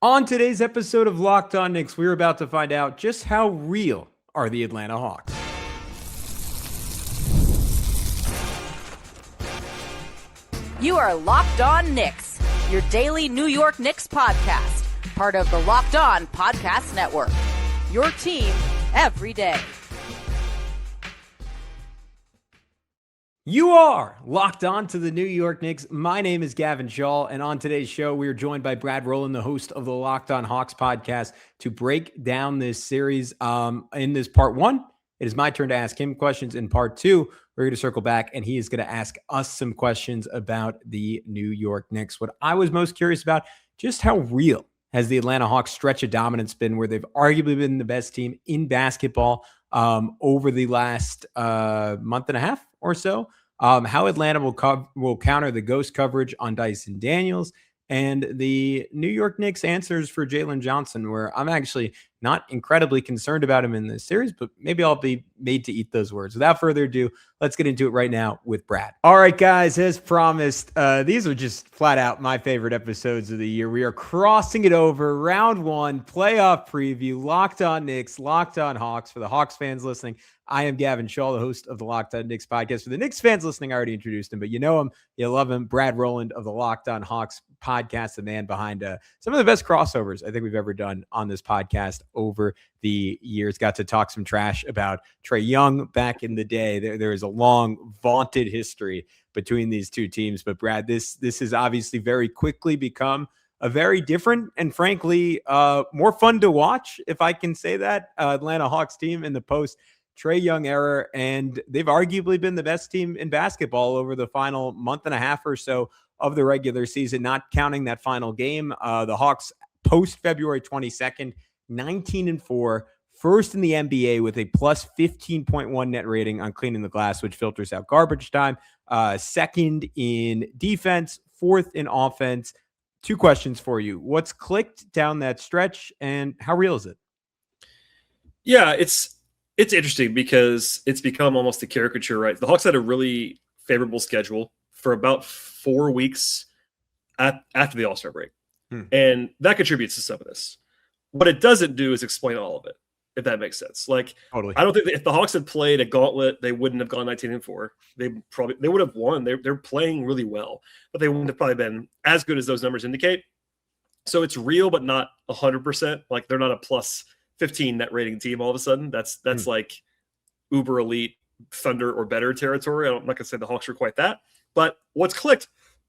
On today's episode of Locked On Knicks, we're about to find out just how real are the Atlanta Hawks. You are Locked On Knicks, your daily New York Knicks podcast, part of the Locked On Podcast Network. Your team every day. You are locked on to the New York Knicks. My name is Gavin Schall, and on today's show, we are joined by Brad Rowland, the host of the Locked On Hawks podcast, to break down this series. In this part one, it is my turn to ask him questions. In part two, we're going to circle back, and he is going to ask us some questions about the New York Knicks. What I was most curious about, just how real has the Atlanta Hawks stretch of dominance been, where they've arguably been the best team in basketball over the last month and a half or so. How Atlanta will counter the ghost coverage on Dyson Daniels, and the New York Knicks answers for Jalen Johnson, where I'm actually not incredibly concerned about him in this series, but maybe I'll be made to eat those words. Without further ado, let's get into it right now with Brad. All right, guys, as promised, these are just flat out my favorite episodes of the year. We are crossing it over. Round one, playoff preview, Locked On Knicks, Locked On Hawks. For the Hawks fans listening, I am Gavin Schall, the host of the Locked On Knicks podcast. For the Knicks fans listening, I already introduced him, but you know him, you love him. Brad Rowland of the Locked On Hawks podcast, the man behind some of the best crossovers I think we've ever done on this podcast over the years. Got to talk some trash about Trae Young back in the day. There is a long vaunted history between these two teams, but Brad, this has obviously very quickly become a very different and frankly more fun to watch, if I can say that, Atlanta Hawks team in the post Trae Young era, and they've arguably been the best team in basketball over the final month and a half or so of the regular season, not counting that final game. The Hawks post February 22nd, 19-4, first in the NBA with a plus 15.1 net rating on cleaning the glass, which filters out garbage time. Second in defense, fourth in offense. Two questions for you. What's clicked down that stretch, and how real is it? Yeah, it's interesting because it's become almost a caricature, right? The Hawks had a really favorable schedule for about 4 weeks after the All-Star break. And that contributes to some of this. What it doesn't do is explain all of it, if that makes sense. Like, totally. I don't think if the Hawks had played a gauntlet, they wouldn't have gone 19-4. They would have won. They're playing really well, but they wouldn't have probably been as good as those numbers indicate. So it's real, but not 100%. Like, they're not a plus 15 net rating team all of a sudden. That's like uber elite Thunder or better territory. I'm not going to say the Hawks are quite that, but what's clicked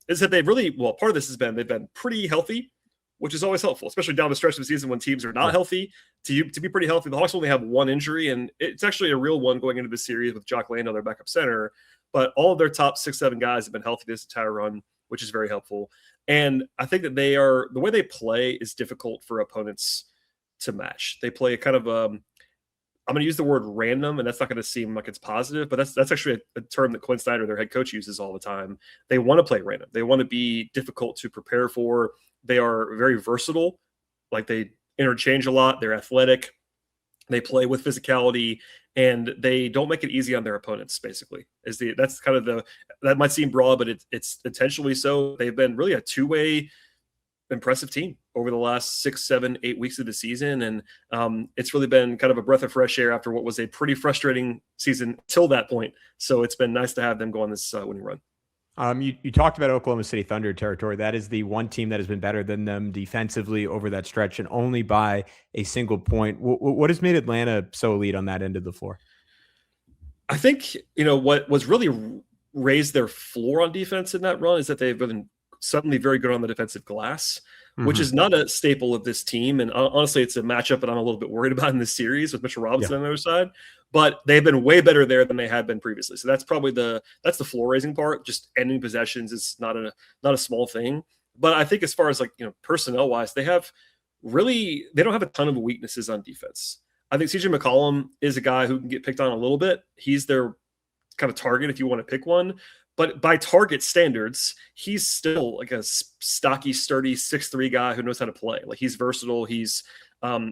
is that they've really, part of this has been, they've been pretty healthy, which is always helpful, especially down the stretch of the season when teams are not healthy. To be pretty healthy, the Hawks only have one injury, and it's actually a real one going into the series with Jock Landale, their backup center, but all of their top 6-7 guys have been healthy this entire run, which is very helpful. And I think that the way they play is difficult for opponents to match. They play a kind of I'm going to use the word random, and that's not going to seem like it's positive, but that's actually a term that Quinn Snyder, their head coach, uses all the time. They want to play random. They want to be difficult to prepare for. They are very versatile. Like, they interchange a lot. They're athletic. They play with physicality, and they don't make it easy on their opponents, basically. That might seem broad, but it's intentionally so. They've been really a two-way impressive team over the last 6, 7, 8 weeks of the season. And it's really been kind of a breath of fresh air after what was a pretty frustrating season till that point. So it's been nice to have them go on this winning run. You talked about Oklahoma City Thunder territory. That is the one team that has been better than them defensively over that stretch, and only by a single point. What has made Atlanta so elite on that end of the floor? I think, what was really raised their floor on defense in that run is that they've been suddenly very good on the defensive glass, which is not a staple of this team. And honestly, it's a matchup that I'm a little bit worried about in this series with Mitchell Robinson on the other side. But they've been way better there than they had been previously. So that's probably the floor raising part. Just ending possessions is not a small thing. But I think as far as personnel wise, they don't have a ton of weaknesses on defense. I think CJ McCollum is a guy who can get picked on a little bit. He's their kind of target if you want to pick one. But by target standards, he's still like a stocky, sturdy 6'3" guy who knows how to play. Like, he's versatile. He's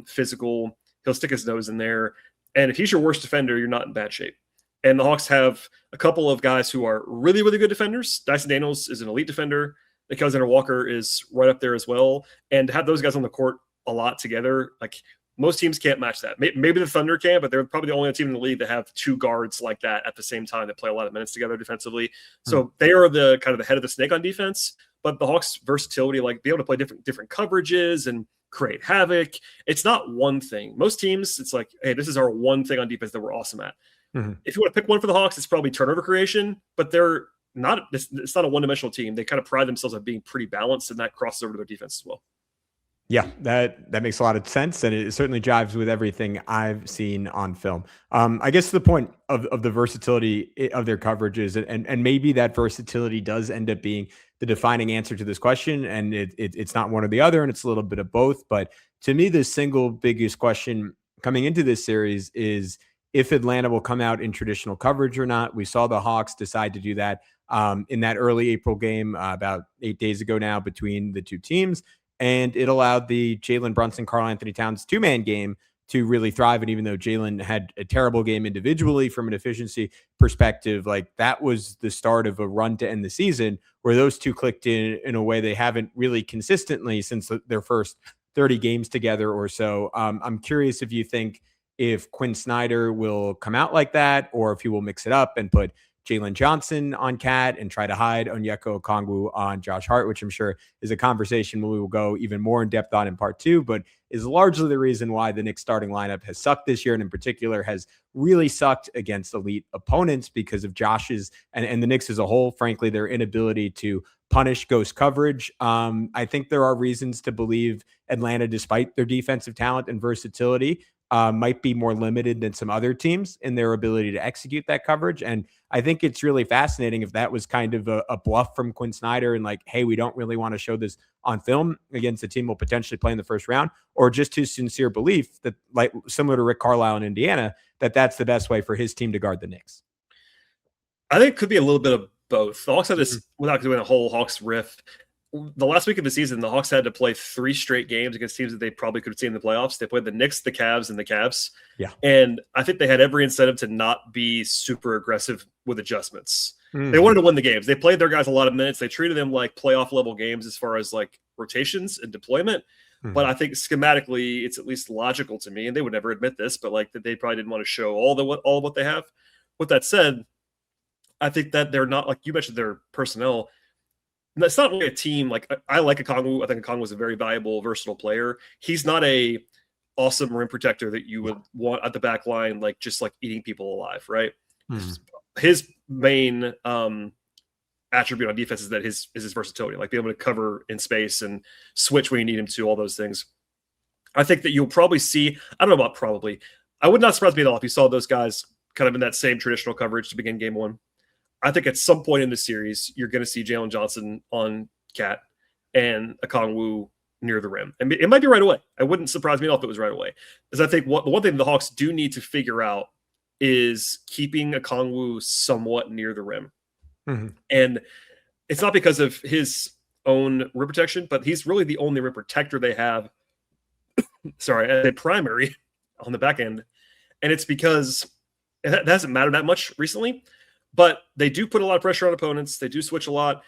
physical. He'll stick his nose in there. And if he's your worst defender, you're not in bad shape. And the Hawks have a couple of guys who are really, really good defenders. Dyson Daniels is an elite defender. Alexander Walker is right up there as well. And to have those guys on the court a lot together, like most teams can't match that. Maybe the Thunder can, but they're probably the only team in the league that have two guards like that at the same time that play a lot of minutes together defensively. So they are the kind of the head of the snake on defense. But the Hawks' versatility, like be able to play different coverages and create havoc, it's not one thing. Most teams, it's like, hey, this is our one thing on defense that we're awesome at. If you want to pick one for the Hawks, it's probably turnover creation, but they're not. It's not a one-dimensional team. They kind of pride themselves on being pretty balanced, and that crosses over to their defense as well. Yeah, that makes a lot of sense, and it certainly jives with everything I've seen on film. I guess to the point of the versatility of their coverages, and maybe that versatility does end up being the defining answer to this question, and it's not one or the other, and it's a little bit of both. But to me, the single biggest question coming into this series is if Atlanta will come out in traditional coverage or not. We saw the Hawks decide to do that in that early April game about 8 days ago now between the two teams. And it allowed the Jalen Brunson, Karl-Anthony Towns two-man game to really thrive. And even though Jalen had a terrible game individually from an efficiency perspective, like that was the start of a run to end the season where those two clicked in a way they haven't really consistently since their first 30 games together or so. I'm curious if you think if Quinn Snyder will come out like that, or if he will mix it up and put Jalen Johnson on Cat and try to hide Onyeka Okongwu on Josh Hart, which I'm sure is a conversation we will go even more in depth on in part two, but is largely the reason why the Knicks starting lineup has sucked this year, and in particular has really sucked against elite opponents because of Josh's and the Knicks as a whole, frankly, their inability to punish ghost coverage. I think there are reasons to believe Atlanta, despite their defensive talent and versatility, might be more limited than some other teams in their ability to execute that coverage. And I think it's really fascinating if that was kind of a bluff from Quinn Snyder and like, hey, we don't really want to show this on film against a team we'll potentially play in the first round, or just his sincere belief that, like similar to Rick Carlisle in Indiana, that's the best way for his team to guard the Knicks. I think it could be a little bit of both. The Hawks had this, without doing a whole Hawks riff, the last week of the season, the Hawks had to play 3 straight games against teams that they probably could have seen in the playoffs. They played the Knicks, the Cavs, and the Cavs. Yeah. And I think they had every incentive to not be super aggressive with adjustments. They wanted to win the games. They played their guys a lot of minutes. They treated them like playoff level games as far as like rotations and deployment. But I think schematically, it's at least logical to me, and they would never admit this, but like that they probably didn't want to show all of what they have. With that said, I think that they're not, like you mentioned, their personnel. It's not really a team. Like I like Okongwu. I think Okongwu is a very valuable, versatile player. He's not a awesome rim protector that you would want at the back line, like just like eating people alive, right? His main attribute on defense is that his versatility, like being able to cover in space and switch when you need him to, all those things. I think that you'll probably see, I don't know about probably, I would not surprise me at all if you saw those guys kind of in that same traditional coverage to begin game one. I think at some point in the series, you're going to see Jalen Johnson on Cat and Okongwu near the rim. And it might be right away. It wouldn't surprise me at all if it was right away. Because I think the one thing the Hawks do need to figure out is keeping Okongwu somewhat near the rim. And it's not because of his own rim protection, but he's really the only rim protector they have, sorry, as a primary on the back end. And it's because it hasn't mattered that much recently. But they do put a lot of pressure on opponents. They do switch a lot.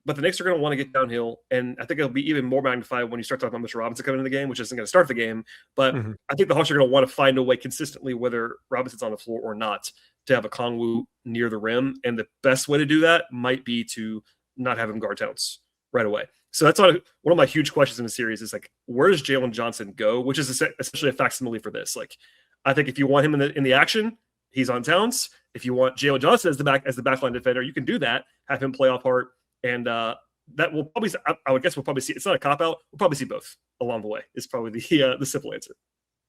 But the Knicks are going to want to get downhill. And I think it'll be even more magnified when you start talking about Mr. Robinson coming into the game, which isn't going to start the game. But I think the Hawks are going to want to find a way consistently, whether Robinson's on the floor or not, to have Okongwu near the rim. And the best way to do that might be to not have him guard Towns right away. So that's one of my huge questions in the series is like, where does Jalen Johnson go? Which is essentially a facsimile for this. Like, I think if you want him in the action, he's on Towns. If you want Jalen Johnson as the backline defender, you can do that. Have him play off Hart, and that will probably. I would guess we'll probably see. It's not a cop out. We'll probably see both along the way. Is probably the simple answer.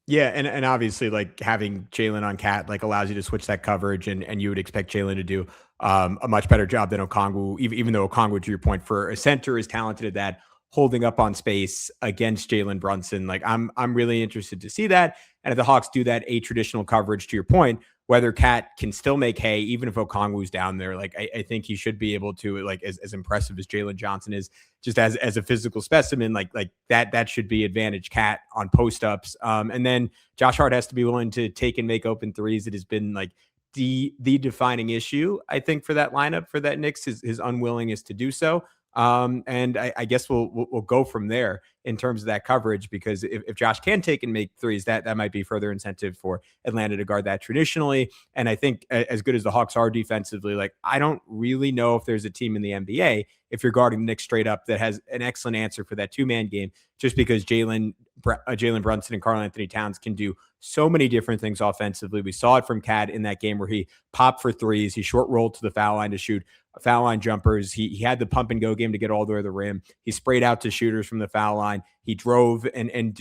Yeah, and obviously, like having Jalen on Cat like allows you to switch that coverage, and you would expect Jalen to do a much better job than Okongwu. Even though Okongwu, to your point, for a center is talented at that, holding up on space against Jalen Brunson. Like I'm really interested to see that. And if the Hawks do that a traditional coverage, to your point, whether Cat can still make hay, even if Okongwu's down there, like I think he should be able to, like as impressive as Jalen Johnson is, just as a physical specimen, like that should be advantage Cat on post ups. And then Josh Hart has to be willing to take and make open threes. It has been like the defining issue, I think, for that lineup for that Knicks, his unwillingness to do so. And I guess we'll go from there in terms of that coverage, because if Josh can take and make threes, that might be further incentive for Atlanta to guard that traditionally. And I think as good as the Hawks are defensively, like, I don't really know if there's a team in the NBA, if you're guarding the Knicks straight up, that has an excellent answer for that two-man game, just because Jalen Brunson and Karl-Anthony Towns can do so many different things offensively. We saw it from Cat in that game where he popped for threes. He short rolled to the foul line to shoot foul line jumpers. He had the pump and go game to get all the way to the rim. He sprayed out to shooters from the foul line. He drove and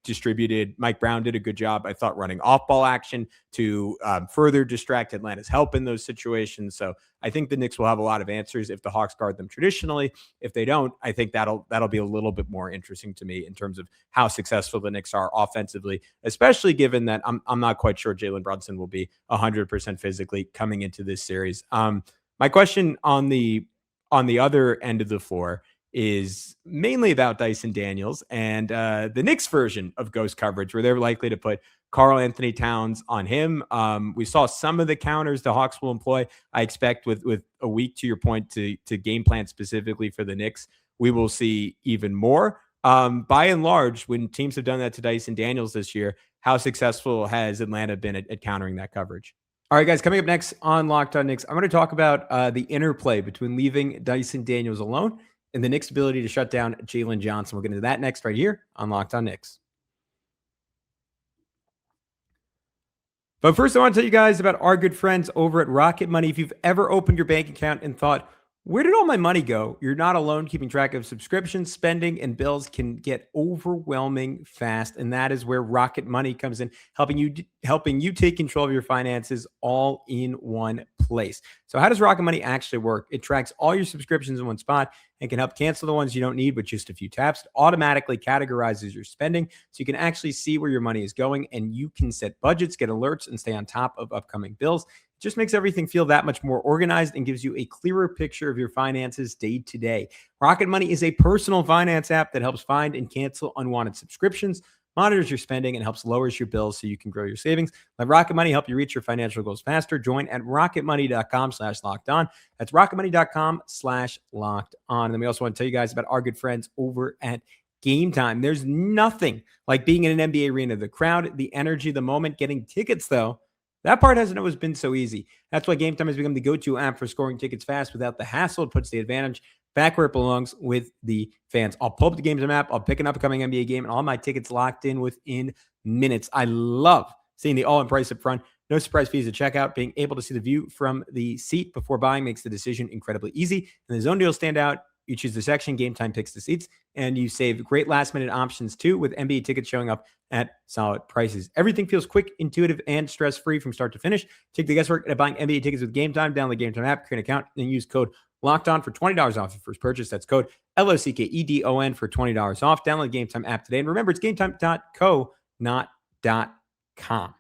distributed. Mike Brown did a good job, I thought, running off ball action to further distract Atlanta's help in those situations. So I think the Knicks will have a lot of answers if the Hawks guard them traditionally. If they don't, I think that'll be a little bit more interesting to me in terms of how successful the Knicks are offensively, especially given that I'm not quite sure Jalen Brunson will be 100% physically coming into this series. My question on the other end of the floor is mainly about Dyson Daniels and the Knicks version of ghost coverage, where they're likely to put Karl-Anthony Towns on him. We saw some of the counters the Hawks will employ. I expect with a week, to your point, to game plan specifically for the Knicks, we will see even more. By and large, when teams have done that to Dyson Daniels this year, how successful has Atlanta been at countering that coverage? All right, guys, coming up next on Locked On Knicks, I'm going to talk about the interplay between leaving Dyson Daniels alone and the Knicks' ability to shut down Jalen Johnson. We'll get into that next right here on Locked On Knicks. But first, I want to tell you guys about our good friends over at Rocket Money. If you've ever opened your bank account and thought, where did all my money go? You're not alone. Keeping track of subscriptions, spending, and bills can get overwhelming fast. And that is where Rocket Money comes in, helping you take control of your finances all in one place. So how does Rocket Money actually work? It tracks all your subscriptions in one spot and can help cancel the ones you don't need with just a few taps. It automatically categorizes your spending so you can actually see where your money is going, and you can set budgets, get alerts, and stay on top of upcoming bills. Just makes everything feel that much more organized and gives you a clearer picture of your finances day to day. Rocket Money is a personal finance app that helps find and cancel unwanted subscriptions, monitors your spending, and helps lowers your bills so you can grow your savings. Let Rocket Money help you reach your financial goals faster. Join at rocketmoney.com/lockedon. That's rocketmoney.com/lockedon. And then we also want to tell you guys about our good friends over at Gametime. There's nothing like being in an NBA arena. The crowd, the energy, the moment. Getting tickets, though, that part hasn't always been so easy. That's why Gametime has become the go-to app for scoring tickets fast without the hassle. It puts the advantage back where it belongs, with the fans. I'll pull up the Gametime app, I'll pick an upcoming NBA game, and all my tickets locked in within minutes. I love seeing the all-in price up front. No surprise fees at checkout. Being able to see the view from the seat before buying makes the decision incredibly easy. And the zone deals stand out. You choose the section, Gametime picks the seats, and you save great last-minute options, too, with NBA tickets showing up at solid prices. Everything feels quick, intuitive, and stress-free from start to finish. Take the guesswork at buying NBA tickets with Gametime. Download the Gametime app, create an account, and use code LOCKEDON for $20 off your first purchase. That's code LOCKEDON for $20 off. Download the Gametime app today. And remember, it's gametime.co, not .com.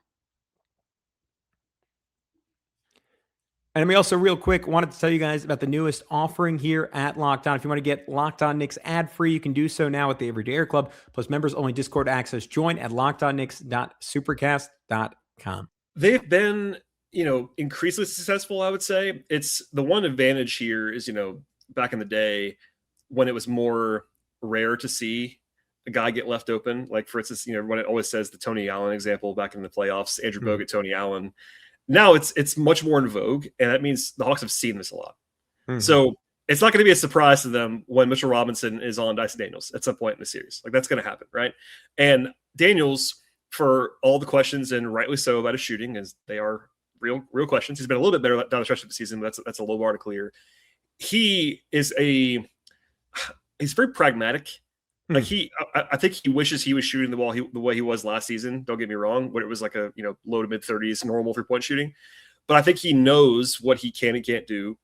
And we also, real quick, wanted to tell you guys about the newest offering here at Locked On. If you want to get Locked On Knicks ad-free, you can do so now with the Everyday Air Club, plus members-only Discord access. Join at lockedonnicks.supercast.com. They've been, increasingly successful, I would say. It's the one advantage here is, back in the day when it was more rare to see a guy get left open. Like, for instance, when it always says the Tony Allen example back in the playoffs, Andrew Bogut, Tony Allen. Now it's much more in vogue, and that means the Hawks have seen this a lot. Mm-hmm. So it's not going to be a surprise to them when Mitchell Robinson is on Dyson Daniels at some point in the series. Like, that's going to happen, right? And Daniels, for all the questions, and rightly so, about his shooting, as they are real questions. He's been a little bit better down the stretch of the season, but that's a low bar to clear. He's very pragmatic. Like, I think he wishes he was shooting the ball the way he was last season. Don't get me wrong, when it was like a low to mid 30s normal 3-point shooting. But I think he knows what he can and can't do.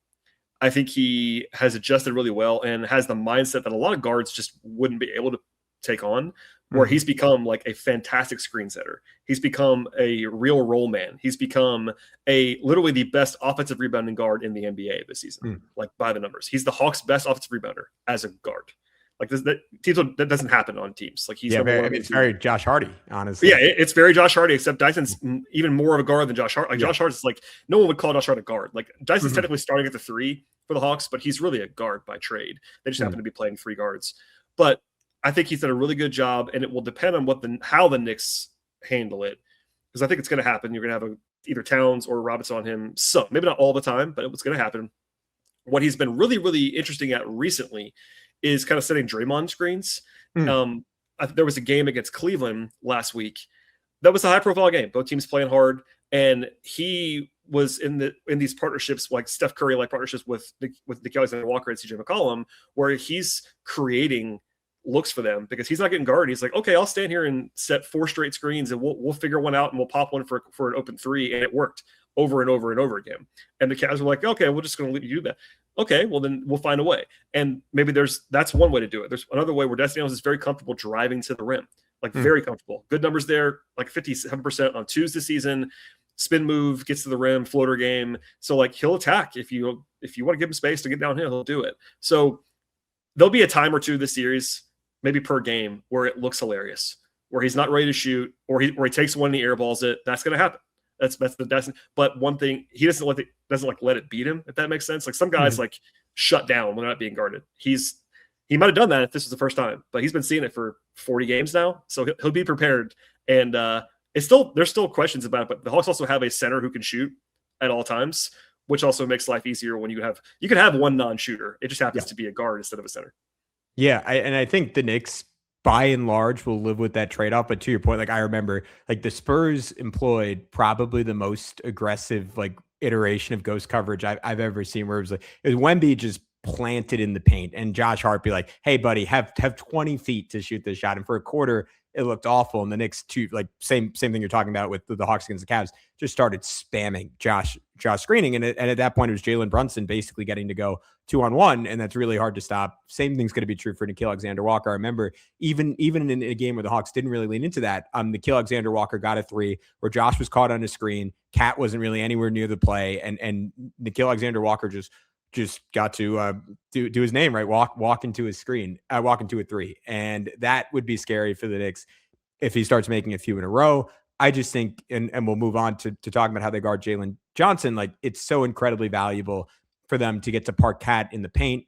I think he has adjusted really well and has the mindset that a lot of guards just wouldn't be able to take on. Where he's become like a fantastic screen setter. He's become a real roll man. He's become literally the best offensive rebounding guard in the NBA this season, like by the numbers. He's the Hawks' best offensive rebounder as a guard. Like, that doesn't happen on teams. Like, he's it's very Josh Hardy, honestly. Yeah, it's very Josh Hardy, except Dyson's even more of a guard than Josh Hart. Like, Josh Hart's like, no one would call Josh Hart a guard. Like, Dyson's technically starting at the 3, for the Hawks, but he's really a guard by trade. They just happen to be playing 3 guards. But I think he's done a really good job, and it will depend on how the Knicks handle it, because I think it's going to happen. You're going to have either Towns or Robinson on him. So maybe not all the time, but it's going to happen. What he's been really, really interesting at recently is kind of setting Draymond screens. There was a game against Cleveland last week. That was a high-profile game. Both teams playing hard, and he was in these partnerships, like Steph Curry, like partnerships with Nick Alexander Walker and CJ McCollum, where he's creating looks for them because he's not getting guarded. He's like, okay, I'll stand here and set 4 straight screens, and we'll figure one out, and we'll pop one for an open 3, and it worked over and over and over again. And the Cavs were like, okay, we're just going to let you do that. Okay, well then we'll find a way. And maybe that's one way to do it. There's another way where Dyson Daniels is very comfortable driving to the rim, like very comfortable. Good numbers there, like 57% on twos this season. Spin move, gets to the rim, floater game. So like he'll attack if you want to give him space to get downhill, he'll do it. So there'll be a time or two this series, maybe per game, where it looks hilarious, where he's not ready to shoot, or he takes one and he airballs it. That's going to happen. That's the Dyson. But one thing, he doesn't let it beat him, if that makes sense. Like some guys like shut down when they're not being guarded. He might have done that if this was the first time, but he's been seeing it for 40 games now, so he'll be prepared. And there's still questions about it, but the Hawks also have a center who can shoot at all times, which also makes life easier when you can have one non-shooter. It just happens to be a guard instead of a center. Yeah, I think the Knicks, by and large, will live with that trade-off. But to your point, like I remember, like the Spurs employed probably the most aggressive like iteration of ghost coverage I've ever seen, where it was Wemby just planted in the paint, and Josh Hart be like, "Hey, buddy, have 20 feet to shoot this shot." And for a quarter, it looked awful. And the Knicks, too, like same thing you're talking about with the Hawks against the Cavs, just started spamming Josh screening. And at that point, it was Jalen Brunson basically getting to go 2-on-1, and that's really hard to stop. Same thing's going to be true for Nickeil Alexander-Walker. I remember even in a game where the Hawks didn't really lean into that, Nickeil Alexander-Walker got a 3 where Josh was caught on a screen. Cat wasn't really anywhere near the play, and Nickeil Alexander-Walker just got to do his name right, walk into his screen, walk into a 3, and that would be scary for the Knicks if he starts making a few in a row. I just think, and we'll move on to talking about how they guard Jalen Johnson. Like it's so incredibly valuable for them to get to park Cat in the paint.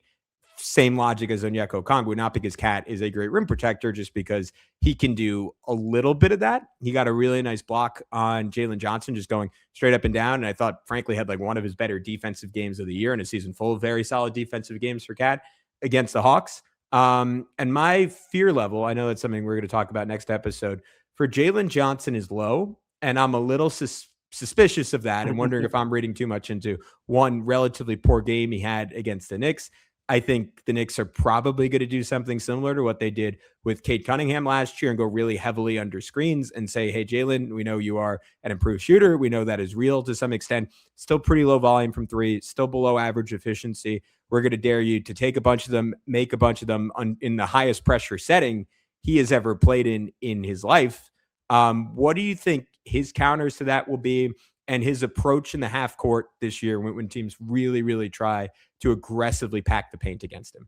Same logic as Onyeka Okongwu, not because Cat is a great rim protector, just because he can do a little bit of that. He got a really nice block on Jalen Johnson, just going straight up and down. And I thought, frankly, had like one of his better defensive games of the year, in a season full of very solid defensive games for Cat against the Hawks. And my fear level, I know that's something we're going to talk about next episode, for Jalen Johnson is low. And I'm a little suspicious of that and wondering if I'm reading too much into one relatively poor game he had against the Knicks. I think the Knicks are probably going to do something similar to what they did with Cade Cunningham last year and go really heavily under screens and say, hey, Jalen, we know you are an improved shooter. We know that is real to some extent. Still pretty low volume from 3, still below average efficiency. We're going to dare you to take a bunch of them, make a bunch of them in the highest pressure setting he has ever played in his life. What do you think his counters to that will be, and his approach in the half court this year when teams really, really try to aggressively pack the paint against him?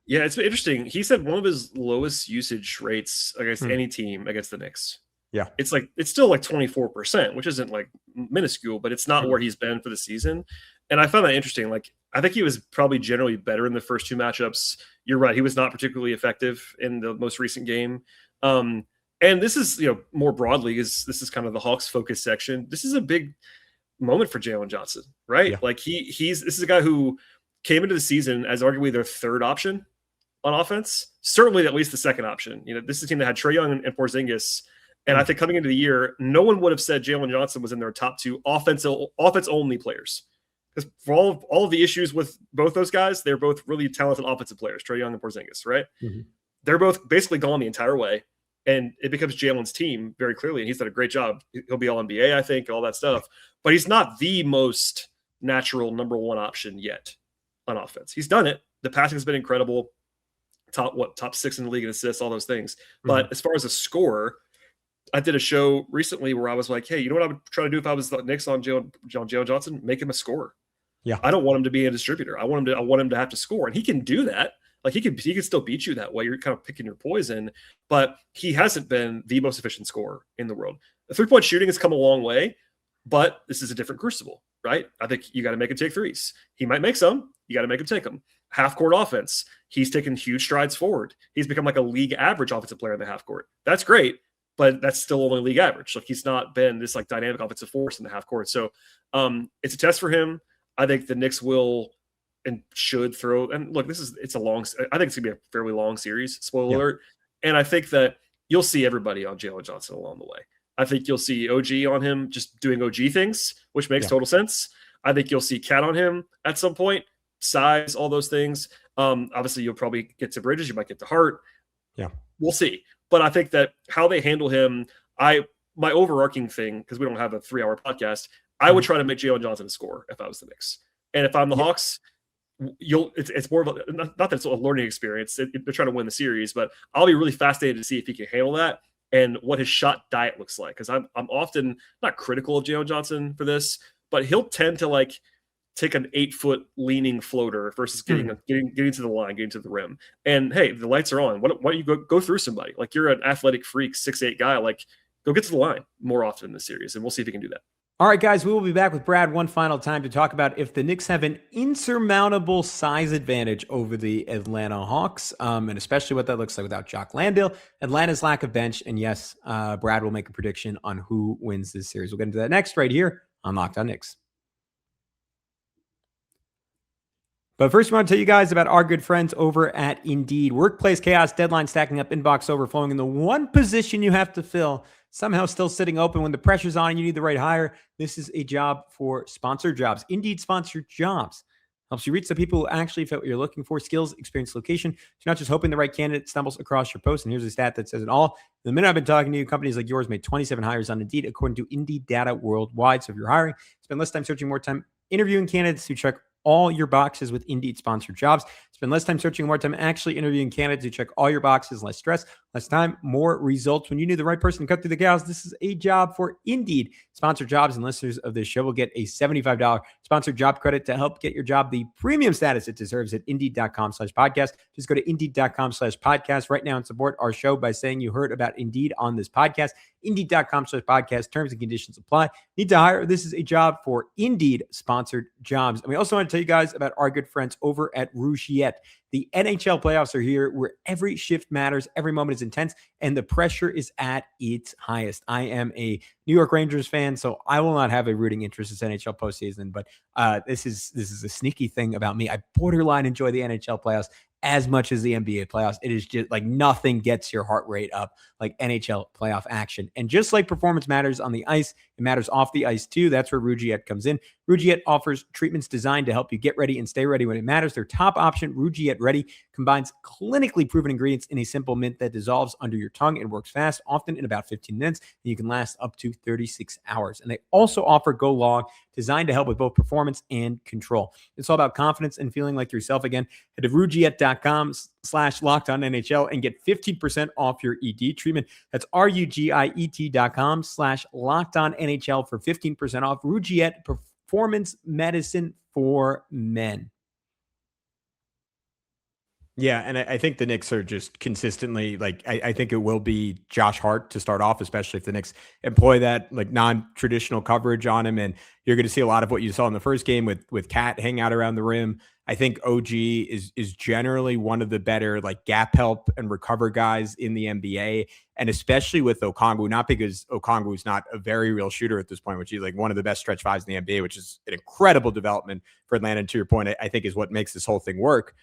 Yeah, it's been interesting. He said one of his lowest usage rates against any team against the Knicks. Yeah. It's still like 24%, which isn't like minuscule, but it's not where he's been for the season. And I found that interesting. Like, I think he was probably generally better in the first 2 matchups. You're right. He was not particularly effective in the most recent game. And this is, more broadly, this is kind of the Hawks focus section. This is a big moment for Jalen Johnson, right? Yeah. Like this is a guy who came into the season as arguably their 3rd option on offense, certainly at least the 2nd option. This is a team that had Trae Young and Porzingis. And I think coming into the year, no one would have said Jalen Johnson was in their top 2 offense only players. Because for all of the issues with both those guys, they're both really talented offensive players, Trae Young and Porzingis, right? Mm-hmm. They're both basically gone the entire way. And it becomes Jalen's team very clearly. And he's done a great job. He'll be all NBA, I think, all that stuff. But he's not the most natural number 1 option yet on offense. He's done it. The passing has been incredible. Top 6 in the league in assists, all those things. But as far as a scorer, I did a show recently where I was like, hey, you know what I would try to do if I was the Knicks on Jalen Johnson? Make him a scorer. Yeah. I don't want him to be a distributor. I want him to have to score. And he can do that. Like he can still beat you that way. You're kind of picking your poison, but he hasn't been the most efficient scorer in the world. The 3-point shooting has come a long way, but this is a different crucible. right? I think you got to make him take threes. He might make some. You got to make him take them. Half court offense. He's taken huge strides forward. He's become like a league average offensive player in the half court. That's great, but that's still only league average. Like he's not been this like dynamic offensive force in the half court. So it's a test for him. I think the Knicks will and should throw. And look, it's a long. I think it's gonna be a fairly long series. Spoiler alert. And I think that you'll see everybody on Jalen Johnson along the way. I think you'll see OG on him just doing OG things, which makes total sense. I think you'll see Cat on him at some point. Size, all those things. Obviously, you'll probably get to Bridges. You might get to Hart. Yeah, we'll see. But I think that how they handle him, my overarching thing, because we don't have a 3-hour podcast, I would try to make Jalen Johnson a score if I was the Knicks. And if I'm the Hawks, it's more of a, not that it's a learning experience. They're trying to win the series, but I'll be really fascinated to see if he can handle that and what his shot diet looks like. Because I'm often not critical of Jalen Johnson for this, but he'll tend to like take an 8-foot leaning floater versus getting to the line, getting to the rim. And hey, the lights are on. Why don't you go through somebody? Like you're an athletic freak, 6'8" guy. Like go get to the line more often in the series, and we'll see if he can do that. All right, guys, we will be back with Brad one final time to talk about if the Knicks have an insurmountable size advantage over the Atlanta Hawks, and especially what that looks like without Jock Landale, Atlanta's lack of bench, and yes, Brad will make a prediction on who wins this series. We'll get into that next right here on Locked On Knicks. But first, we want to tell you guys about our good friends over at Indeed. Workplace chaos, deadline stacking up, inbox overflowing, and the one position you have to fill somehow still sitting open when the pressure's on and you need the right hire. This is a job for sponsored jobs. Indeed sponsored jobs helps you reach the people who actually fit what you're looking for: skills, experience, location. So you're not just hoping the right candidate stumbles across your post. And here's a stat that says it all. The minute I've been talking to you, companies like yours made 27 hires on Indeed, according to Indeed data worldwide. So if you're hiring, spend less time searching, more time interviewing candidates who check all your boxes with Indeed sponsored jobs. Spend less time searching, more time actually interviewing candidates who check all your boxes. Less stress, less time, more results. When you need the right person to cut through the chaos, this is a job for Indeed sponsored jobs. And listeners of this show will get a $75 sponsored job credit to help get your job the premium status it deserves at Indeed.com/podcast. Just go to Indeed.com/podcast right now and support our show by saying you heard about Indeed on this podcast. Indeed.com/podcast. Terms and conditions apply. Need to hire? This is a job for Indeed sponsored jobs. And we also want to tell you guys about our good friends over at Rugiet. The NHL playoffs are here, where every shift matters, every moment is intense, and the pressure is at its highest. I am a New York Rangers fan, so I will not have a rooting interest in NHL postseason. But this is a sneaky thing about me. I borderline enjoy the NHL playoffs as much as the NBA playoffs. It is just like nothing gets your heart rate up like NHL playoff action. And just like performance matters on the ice, it matters off the ice too. That's where Rugiet comes in. Rugiet offers treatments designed to help you get ready and stay ready when it matters. Their top option, Rugiet Ready, combines clinically proven ingredients in a simple mint that dissolves under your tongue and works fast, often in about 15 minutes, and you can last up to 36 hours. And they also offer Go Long, designed to help with both performance and control. It's all about confidence and feeling like yourself again. Head to Rugiet.com/LockedOnNHL and get 15% off your ED treatment. That's RUGIET.com/LockedOnNHL for 15% off. Rugiet, performance medicine for men. Yeah, and I think the Knicks are just consistently, like, I think it will be Josh Hart to start off, especially if the Knicks employ that like non-traditional coverage on him. And you're going to see a lot of what you saw in the first game with Cat hang out around the rim. I think OG is generally one of the better like gap help and recover guys in the NBA, and especially with Okongwu, not because Okongwu is not a very real shooter at this point, which he's like one of the best stretch fives in the NBA, which is an incredible development for Atlanta. And to your point, I think is what makes this whole thing work.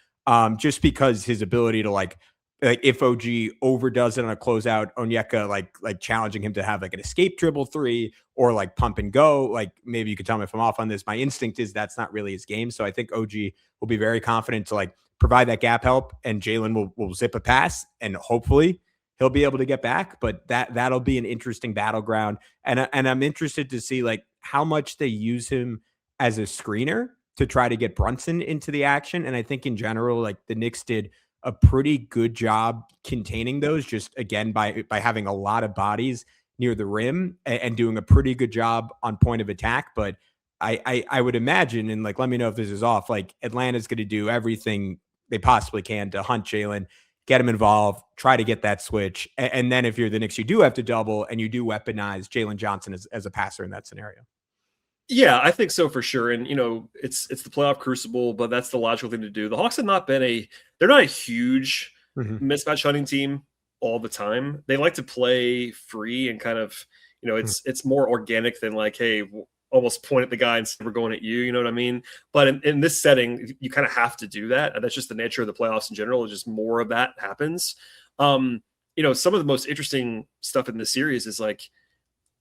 Just because his ability to like if OG overdoes it on a closeout, Onyeka like challenging him to have like an escape dribble three or like pump and go. Like maybe you could tell me if I'm off on this. My instinct is that's not really his game. So I think OG will be very confident to like provide that gap help, and Jalen will zip a pass, and hopefully he'll be able to get back. But that'll be an interesting battleground, and I'm interested to see like how much they use him as a screener to try to get Brunson into the action. And I think in general, like the Knicks did a pretty good job containing those, just again, by having a lot of bodies near the rim and doing a pretty good job on point of attack. But I would imagine, and like, let me know if this is off, like Atlanta's going to do everything they possibly can to hunt Jalen, get him involved, try to get that switch. And then if you're the Knicks, you do have to double and you do weaponize Jalen Johnson as a passer in that scenario. Yeah, I think so for sure. And it's the playoff crucible, but that's the logical thing to do. The Hawks have not been they're not a huge mismatch hunting team all the time. They like to play free and kind of, it's more organic than like, hey, almost point at the guy and say we're going at you. You know what I mean? But in this setting, you kind of have to do that. And that's just the nature of the playoffs in general. It's just more of that happens. Some of the most interesting stuff in this series is like,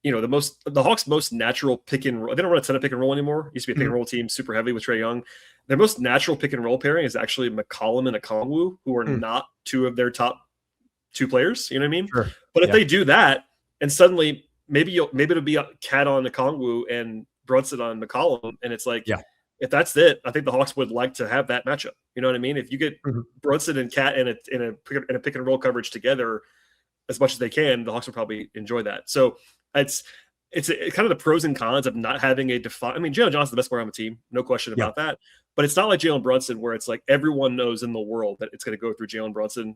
the Hawks' most natural pick and roll. They don't run a ton of pick and roll anymore. It used to be a pick and roll team, super heavy with Trae Young. Their most natural pick and roll pairing is actually McCollum and Okongwu, who are not two of their top two players. You know what I mean? Sure. But if they do that, and suddenly maybe it'll be a Cat on Okongwu and Brunson on McCollum, and it's like, if that's it, I think the Hawks would like to have that matchup. You know what I mean? If you get Brunson and Cat in a pick and roll coverage together as much as they can, the Hawks will probably enjoy that. So it's kind of the pros and cons of not having a defined. I mean, Jalen Johnson's the best player on the team, no question about that. But it's not like Jalen Brunson, where it's like everyone knows in the world that it's going to go through Jalen Brunson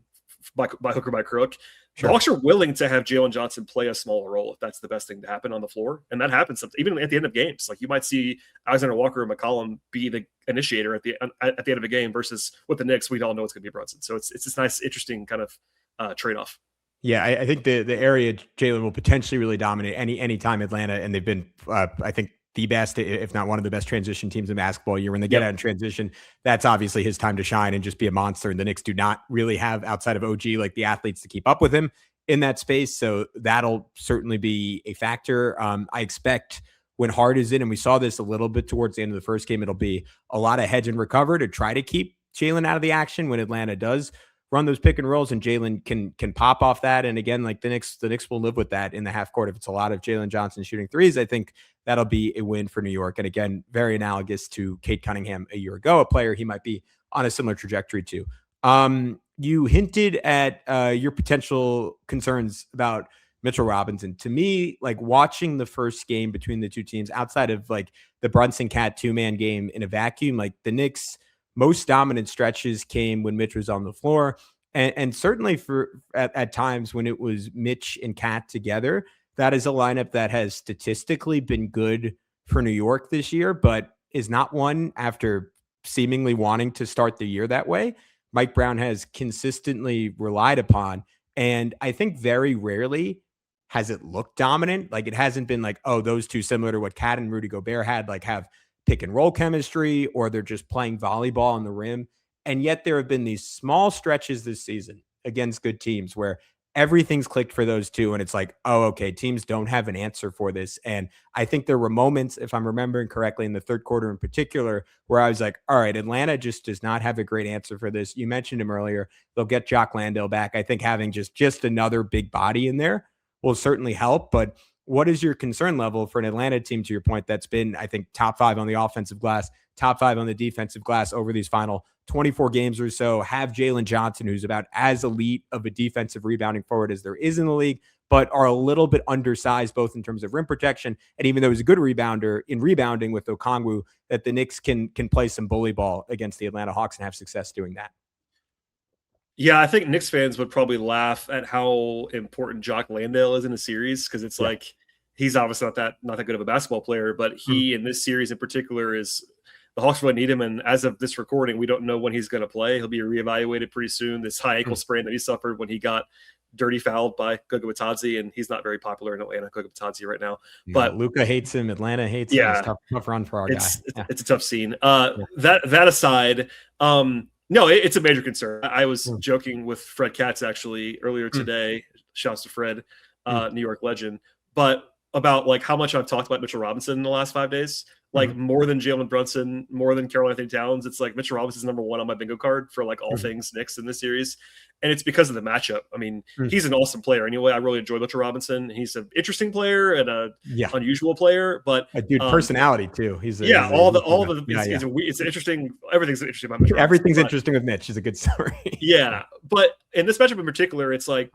by hook or by crook. Sure. The Hawks are willing to have Jalen Johnson play a smaller role if that's the best thing to happen on the floor, and that happens even at the end of games. Like you might see Alexander Walker and McCollum be the initiator at the end of a game versus with the Knicks, we all know it's going to be Brunson. So it's this nice, interesting kind of trade-off. Yeah, I think the area Jalen will potentially really dominate any time Atlanta, and they've been, I think, the best, if not one of the best transition teams in basketball year. When they get out in transition, that's obviously his time to shine and just be a monster. And the Knicks do not really have, outside of OG, like the athletes to keep up with him in that space. So that'll certainly be a factor. I expect when Hart is in, and we saw this a little bit towards the end of the first game, it'll be a lot of hedge and recover to try to keep Jalen out of the action when Atlanta does run those pick and rolls, and Jalen can pop off that. And again, like the Knicks will live with that in the half court. If it's a lot of Jalen Johnson shooting threes, I think that'll be a win for New York. And again, very analogous to Cade Cunningham a year ago, a player he might be on a similar trajectory to. You hinted at your potential concerns about Mitchell Robinson. To me, like watching the first game between the two teams, outside of like the Brunson Cat 2-man game in a vacuum, like the Knicks' most dominant stretches came when Mitch was on the floor. And certainly at times when it was Mitch and Cat together, that is a lineup that has statistically been good for New York this year, but is not one after seemingly wanting to start the year that way. Mike Brown has consistently relied upon. And I think very rarely has it looked dominant. Like it hasn't been like, oh, those two similar to what Cat and Rudy Gobert had, like have pick and roll chemistry, or they're just playing volleyball on the rim. And yet there have been these small stretches this season against good teams where everything's clicked for those two. And it's like, oh, okay, teams don't have an answer for this. And I think there were moments, if I'm remembering correctly, in the third quarter in particular, where I was like, all right, Atlanta just does not have a great answer for this. You mentioned him earlier. They'll get Jock Landale back. I think having just another big body in there will certainly help. But what is your concern level for an Atlanta team, to your point, that's been, I think, top 5 on the offensive glass, top 5 on the defensive glass over these final 24 games or so, have Jalen Johnson, who's about as elite of a defensive rebounding forward as there is in the league, but are a little bit undersized, both in terms of rim protection, and even though he's a good rebounder in rebounding with Okongwu, that the Knicks can play some bully ball against the Atlanta Hawks and have success doing that. Yeah, I think Knicks fans would probably laugh at how important Jock Landale is in the series, because it's like he's obviously not that good of a basketball player, but he in this series in particular is the Hawks really need him. And as of this recording, we don't know when he's going to play. He'll be reevaluated pretty soon. This high ankle sprain that he suffered when he got dirty fouled by Goga Bitadze, and he's not very popular in Atlanta, Goga Bitadze right now. But Luka hates him. Atlanta hates him. It's tough run for our guy. It's a tough scene. That aside, no, it's a major concern. I was joking with Fred Katz actually earlier today. Shouts to Fred, New York legend, but about like how much I've talked about Mitchell Robinson in the last 5 days. Like more than Jalen Brunson, more than Karl-Anthony Towns. It's like Mitchell Robinson's number 1 on my bingo card for like all things Knicks in this series. And it's because of the matchup. I mean, he's an awesome player. Anyway, I really enjoy Mitchell Robinson. He's an interesting player and a unusual player, but a dude personality too. It's interesting. Everything's interesting about Mitchell. Everything's interesting with Mitch. Is a good story. But in this matchup in particular, it's like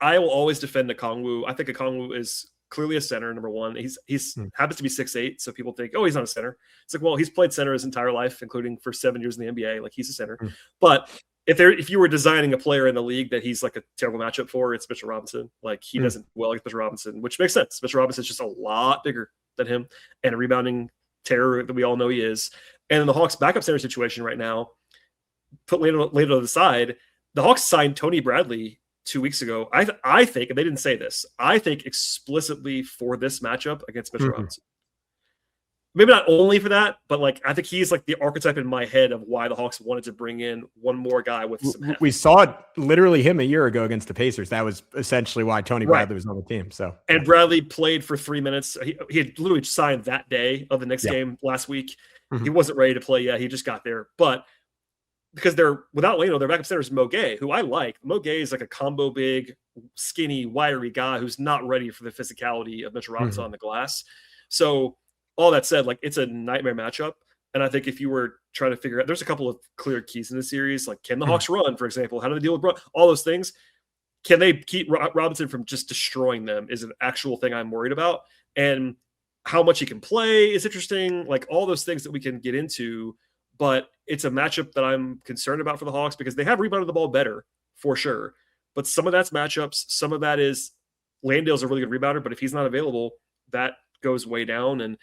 I will always defend Okongwu. I think Okongwu is clearly a center, number 1. He's happens to be 6'8", so people think, oh, he's not a center. It's like, well, he's played center his entire life, including for 7 years in the NBA. Like he's a center. But if you were designing a player in the league that he's like a terrible matchup for, it's Mitchell Robinson. Like he doesn't well against Mitchell Robinson, which makes sense. Mitchell Robinson's just a lot bigger than him and a rebounding terror that we all know he is. And in the Hawks backup center situation right now, put later to the side, the Hawks signed Tony Bradley 2 weeks ago. I think, and they didn't say this, I think explicitly for this matchup against Mitchell Robinson. Maybe not only for that, but like I think he's like the archetype in my head of why the Hawks wanted to bring in one more guy with some heft. We saw it literally him a year ago against the Pacers. That was essentially why Tony Bradley was on the team. So and Bradley played for 3 minutes. He had literally signed that day of the Knicks game last week. He wasn't ready to play yet. He just got there. But because they're without Leno, their backup center is Mo Gay, who I like. Mo Gay is like a combo big, skinny, wiry guy who's not ready for the physicality of Mitchell Robinson on the glass. So all that said, like it's a nightmare matchup. And I think if you were trying to figure out, there's a couple of clear keys in the series. Like, can the Hawks run, for example? How do they deal with all those things? Can they keep Robinson from just destroying them is an actual thing I'm worried about. And how much he can play is interesting. Like all those things that we can get into. But it's a matchup that I'm concerned about for the Hawks because they have rebounded the ball better for sure. But some of that's matchups. Some of that is Landale's a really good rebounder, but if he's not available, that goes way down. And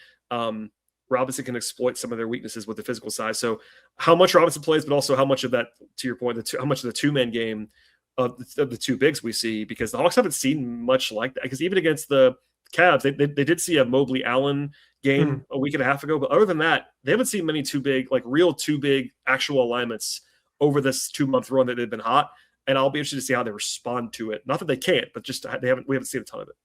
Robinson can exploit some of their weaknesses with the physical side. So how much Robinson plays, but also how much of that, to your point, how much of the two-man game of the two bigs we see, because the Hawks haven't seen much like that. Because even against the Cavs, they did see a Mobley Allen game a week and a half ago. But other than that, they haven't seen many two big actual alignments over this 2-month run that they've been hot. And I'll be interested to see how they respond to it. Not that they can't, but just we haven't seen a ton of it.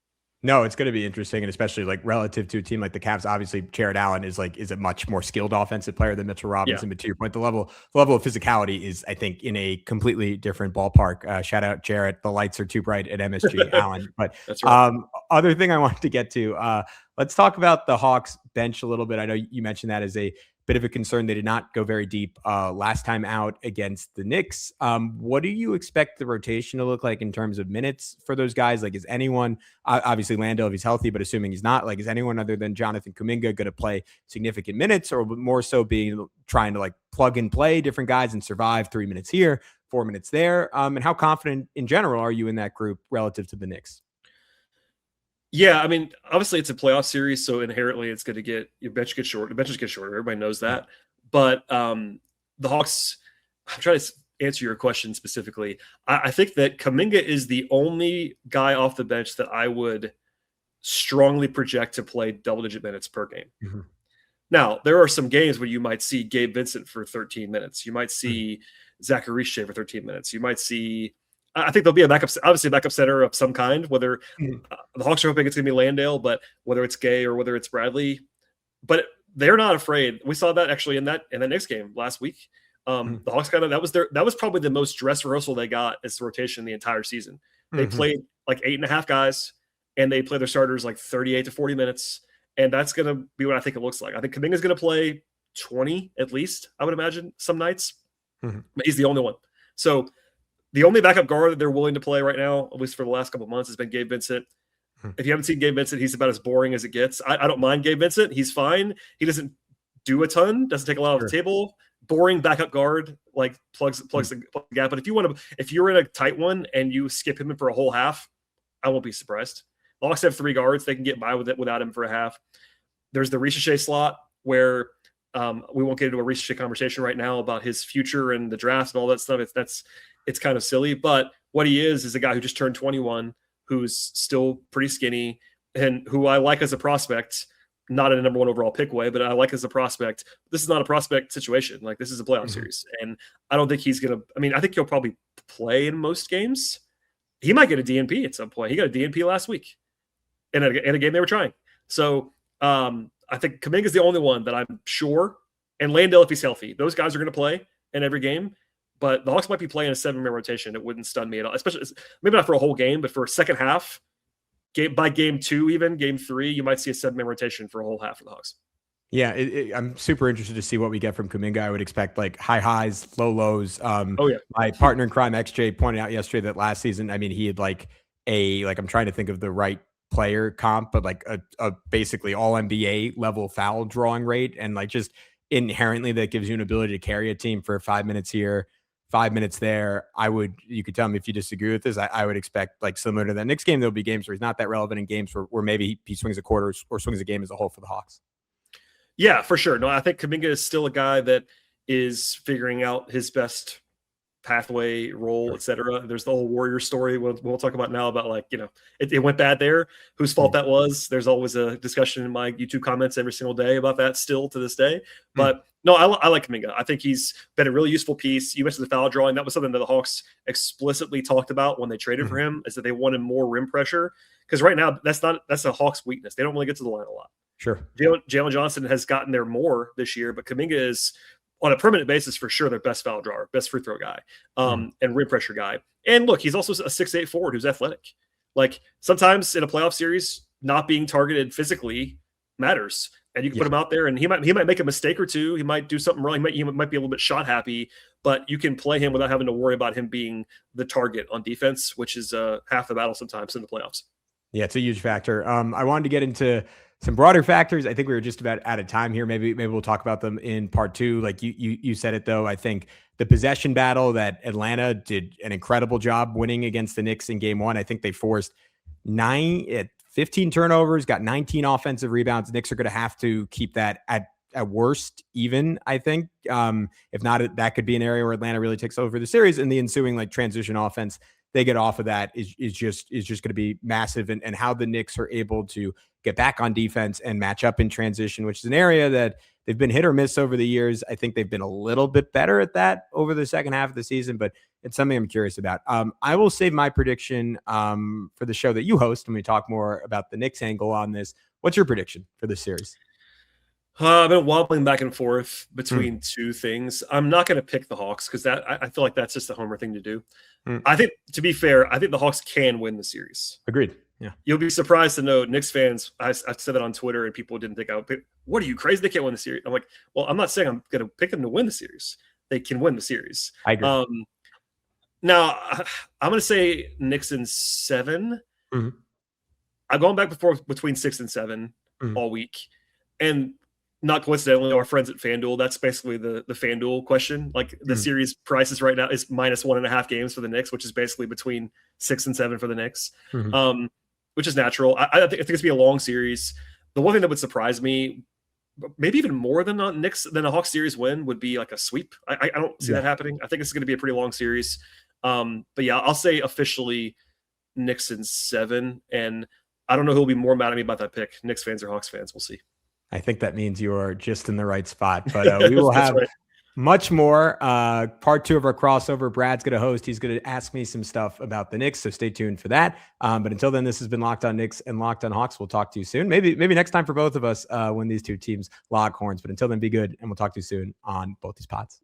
No, it's going to be interesting, and especially like relative to a team like the Cavs. Obviously, Jared Allen is a much more skilled offensive player than Mitchell Robinson. But to your point, the level of physicality is, I think, in a completely different ballpark. Shout out Jarrett. The lights are too bright at MSG, Allen. But that's right. Other thing I wanted to get to, let's talk about the Hawks bench a little bit. I know you mentioned that as a bit of a concern. They did not go very deep last time out against the Knicks. What do you expect the rotation to look like in terms of minutes for those guys? Like, is anyone, obviously Landale if he's healthy, but assuming he's not, like, is anyone other than Jonathan Kuminga going to play significant minutes, or more so trying to like plug and play different guys and survive 3 minutes here, 4 minutes there? And how confident in general are you in that group relative to the Knicks? Yeah, I mean, obviously it's a playoff series, so inherently it's going to get your bench gets short. The benches get shorter. Everybody knows that. But the Hawks, I'm trying to answer your question specifically. I think that Kuminga is the only guy off the bench that I would strongly project to play double-digit minutes per game. Now, there are some games where you might see Gabe Vincent for 13 minutes. You might see Zachary Shea for 13 minutes. You might see I think there'll be a backup center of some kind, whether the Hawks are hoping it's going to be Landale, but whether it's Gay or whether it's Bradley. But they're not afraid. We saw that actually in the Knicks game last week. The Hawks that was probably the most dress rehearsal they got as rotation the entire season. They played like 8.5 guys, and they play their starters like 38 to 40 minutes. And that's going to be what I think it looks like. I think Kuminga's going to play 20 at least, I would imagine, some nights. But he's the only one. So the only backup guard that they're willing to play right now, at least for the last couple of months, has been Gabe Vincent. If you haven't seen Gabe Vincent, he's about as boring as it gets. I don't mind Gabe Vincent. He's fine. He doesn't do a ton, doesn't take a lot off the table. Boring backup guard, like plugs the gap. But if you're in a tight one and you skip him for a whole half, I won't be surprised. The Hawks have 3 guards. They can get by with it without him for a half. There's the Rugiet slot where we won't get into a Rugiet conversation right now about his future and the draft and all that stuff. It's kind of silly, but what he is a guy who just turned 21, who's still pretty skinny, and who I like as a prospect, not in a number 1 overall pick way, but I like as a prospect. This is not a prospect situation. Like, this is a playoff series. And I don't think he's going to, I think he'll probably play in most games. He might get a DNP at some point. He got a DNP last week in a game they were trying. So I think Kuminga is the only one that I'm sure, and Landale, if he's healthy, those guys are going to play in every game. But the Hawks might be playing a 7-man rotation. It wouldn't stun me at all, especially maybe not for a whole game, but for a second half, by game 2, even game 3, you might see a 7-man rotation for a whole half for the Hawks. Yeah, I'm super interested to see what we get from Kuminga. I would expect like high highs, low lows. My partner in crime, XJ, pointed out yesterday that last season, he had I'm trying to think of the right player comp, but like a basically all NBA level foul drawing rate, and like just inherently that gives you an ability to carry a team for 5 minutes here, 5 minutes there, you could tell me if you disagree with this. I would expect, like, similar to that Knicks game, there'll be games where he's not that relevant, in games where maybe he swings a quarter or swings a game as a whole for the Hawks. Yeah, for sure. No, I think Kuminga is still a guy that is figuring out his best pathway, role, etc. There's the whole Warrior story we'll talk about now about, like, it went bad there, whose fault that was. There's always a discussion in my YouTube comments every single day about that still to this day. But no, I like Kuminga. I think he's been a really useful piece. You mentioned the foul drawing. That was something that the Hawks explicitly talked about when they traded for him, is that they wanted more rim pressure, because right now that's a Hawks weakness. They don't really get to the line a lot. Sure. Jalen Johnson has gotten there more this year, but Kuminga is, on a permanent basis, for sure, their best foul drawer, best free throw guy, and rim pressure guy. And look, he's also a 6'8" forward who's athletic. Like, sometimes in a playoff series, not being targeted physically matters, and you can put him out there, and he might make a mistake or two. He might do something wrong. He might be a little bit shot happy, but you can play him without having to worry about him being the target on defense, which is half the battle sometimes in the playoffs. Yeah, it's a huge factor. I wanted to get into some broader factors. I think we were just about out of time here. Maybe we'll talk about them in part 2. Like you said it, though. I think the possession battle that Atlanta did an incredible job winning against the Knicks in game 1. I think they forced 15 turnovers, got 19 offensive rebounds. Knicks are going to have to keep that at worst even, I think. If not, that could be an area where Atlanta really takes over the series, and the ensuing, like, transition offense they get off of that is just going to be massive. And how the Knicks are able to get back on defense and match up in transition, which is an area that they've been hit or miss over the years. I think they've been a little bit better at that over the second half of the season, but it's something I'm curious about. I will save my prediction for the show that you host when we talk more about the Knicks angle on this. What's your prediction for this series? I've been wobbling back and forth between two things. I'm not going to pick the Hawks, because I feel like that's just a homer thing to do. I think, to be fair, I think the Hawks can win the series. Agreed. Yeah. You'll be surprised to know, Knicks fans, I said that on Twitter, and people didn't think I would pick. What are you, crazy? They can't win the series. I'm like, well, I'm not saying I'm going to pick them to win the series. They can win the series. I agree. Now, I'm going to say Knicks in 7. I've gone back and forth between 6 and 7 all week. And not coincidentally, our friends at FanDuel, that's basically the FanDuel question. Like, the series prices right now is -1.5 games for the Knicks, which is basically between 6 and 7 for the Knicks, which is natural. I think it's going to be a long series. The one thing that would surprise me, maybe even more than a Hawks series win, would be like a sweep. I don't see that happening. I think it's going to be a pretty long series. But yeah, I'll say officially Knicks in 7. And I don't know who will be more mad at me about that pick, Knicks fans or Hawks fans. We'll see. I think that means you are just in the right spot, but we will have much more. Part 2 of our crossover. Brad's going to host. He's going to ask me some stuff about the Knicks, so stay tuned for that. But until then, this has been Locked On Knicks and Locked On Hawks. We'll talk to you soon. Maybe next time for both of us when these two teams lock horns. But until then, be good, and we'll talk to you soon on both these pods.